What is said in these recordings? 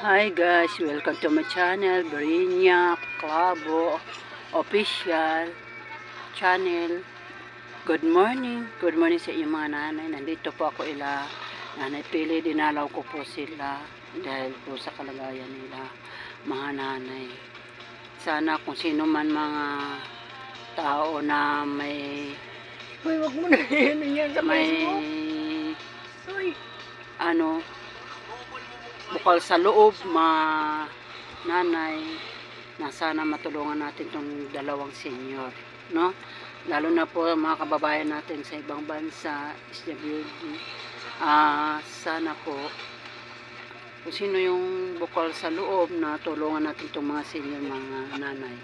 Hi guys, welcome to my channel, Brinya Clavo Official Channel. Good morning sa inyong mga nanay. Nandito po ako Nanay Pili, dinalaw ko po sila dahil po sa kalagayan nila, mga nanay. Sana kung sino man mga tao na may Uy, wag mo na yan sa may Facebook. Uy, bukal sa loob, nanay, na sana matulungan natin tong dalawang senior, no? Lalo na po mga kababayan natin sa ibang bansa, SWD. Sana po kung sino yung bukal sa loob na tulungan natin tong mga senior, mga nanay.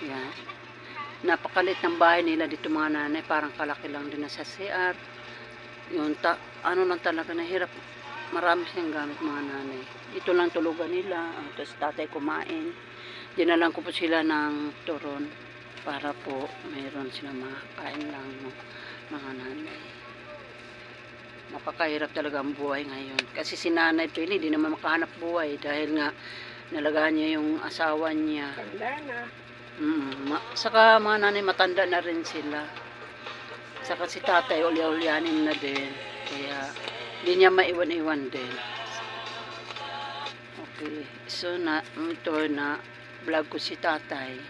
Yan. Napakalit ng bahay nila dito mga nanay, parang kalaki lang din na sa CR. Yung lang talaga, nahirap. Marami siyang gamit mga nanay. Ito lang tulugan nila. Tapos tatay kumain. Dinalan ko po sila ng turon para po mayroon silang makakain lang, no, mga nanay. Napakahirap talaga ang buhay ngayon. Kasi si Nanay Pili di naman makahanap buhay dahil nga nalagaan niya yung asawa niya. tanda na. Saka mga nanay matanda na rin sila. Saka si tatay ulya-ulyanin na din. Kaya hindi niya maiwan-iwan din. Okay. So, ito na vlog ko si tatay.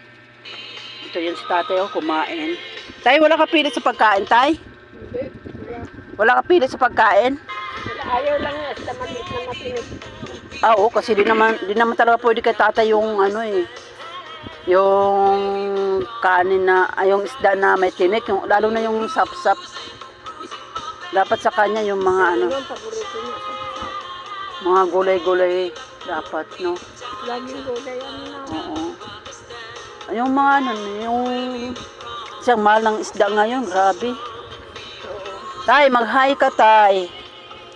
Ito yan si tatay, kumain. Tay, wala ka pilit sa pagkain, tay? Hindi. Wala ka pilit sa pagkain? Ayaw lang niya. Sa maliit na matinig. Oo, kasi di naman talaga pwede kay tatay yung yung kanin na, yung isda na may tinik, lalo na yung sap-sap. Dapat sa kanya yung mga Yung paborito niya. mga gulay-gulay dapat, no? Laging gulay na. Oo. Yung mga yung isang mahal ng isda ngayon, grabe. Oo. Tay, mag-hi ka, tay.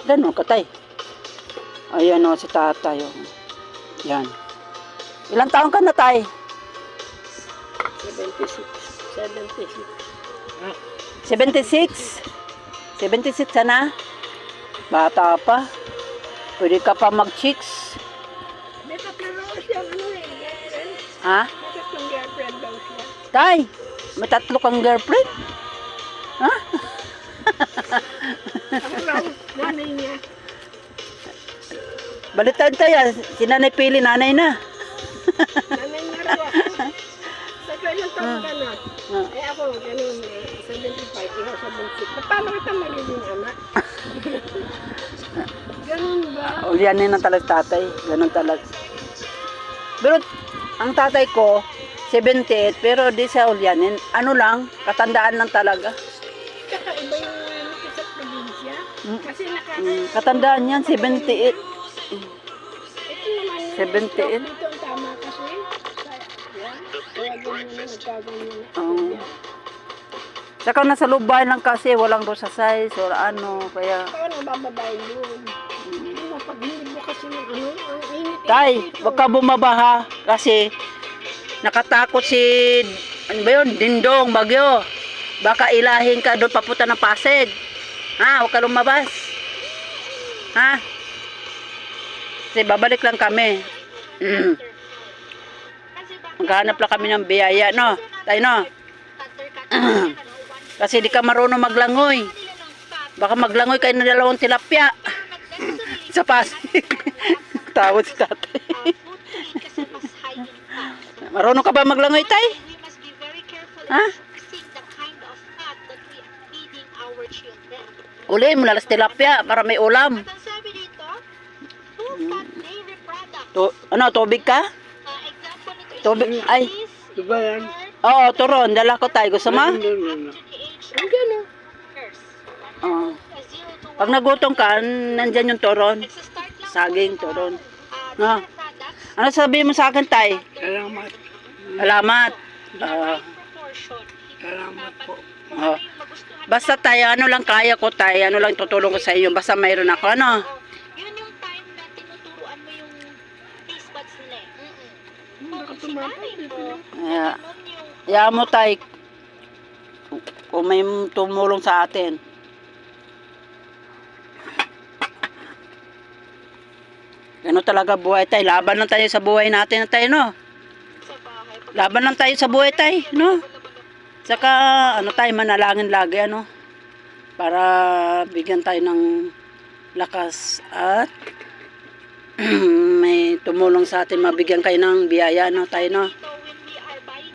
Ganun ka, tay. Ayan o, si tatay. Oh. Yan. Ilang taon ka na, tay? 76. 76? 76 na? Bata pa. Pwede ka pa mag-chicks. May tatlong siya, girlfriend. Ha? May tatlong girlfriend daw siya. Tay, may tatlo kang girlfriend? Ha? Ako lang, nanay niya. Balitan tayo. Si Nanay Pili, nanay na. Nanay niya raw ako. Sa ilang taon ka na? Eh ako, ganun, 75, iha 76. Paano kita magiging anak? Ganun ba? Ulyanin ng talaga tatay. Ganun talaga. Pero ang tatay ko, 78, pero di siya ulyanin. Ano lang, katandaan lang talaga. Kakaiba yung sa probinsya. Kasi Katandaan yan, 78. ito naman yung 78. dito ang tama kasi. Yan. Kaya ganyan na nagkaganyan na. Oo. Saka nasa loob bahay lang kasi, walang size, wala kaya... Paano bababae doon? Pag hindi mo kasi ng ang init. Tay, wag ka bumaba ha, kasi nakatakot si, Dindong, Bagyo. Baka ilahin ka doon papunta ng Pasig. Ha, wag ka lumabas. Ha? Kasi babalik lang kami. Maghanap lang kami ng biyaya, no? Tay, no? Kasi di ka marunong maglangoy. Baka maglangoy kayo ng dalawang tilapia. Sa Pasig. Tawad si tatay. Marunong ka ba maglangoy, tay? Ha? Uli mo na las tilapia para may ulam. Tubig ka? Tubig, ay. Diba yan? Oo, turon. Dala ko tayo. Gusto mo? Ang gano'n. Oo. Pag nagutom ka, nandyan yung turon. Saging, turon. No? Ano sabihin mo sa akin, tay? Salamat. Salamat. Salamat po. Oh. Basta tayo, ano lang kaya ko tayo, ano lang tutulong ko sa iyo. Basta mayroon ako, ano? Yun yung time na tinuturuan mo yung taste buds nila eh. Kung si nanay mo, Kaya mo tayo, kung may tumulong sa atin. Ganun talaga buhay tayo. Laban lang tayo sa buhay natin tayo, no? Sa bahay. Laban lang tayo sa buhay tayo, no? Saka, ano tayo, manalangin lagi, ano? Para bigyan tayo ng lakas at may tumulong sa atin, mabigyan kayo ng biyaya, no? Tayo, no?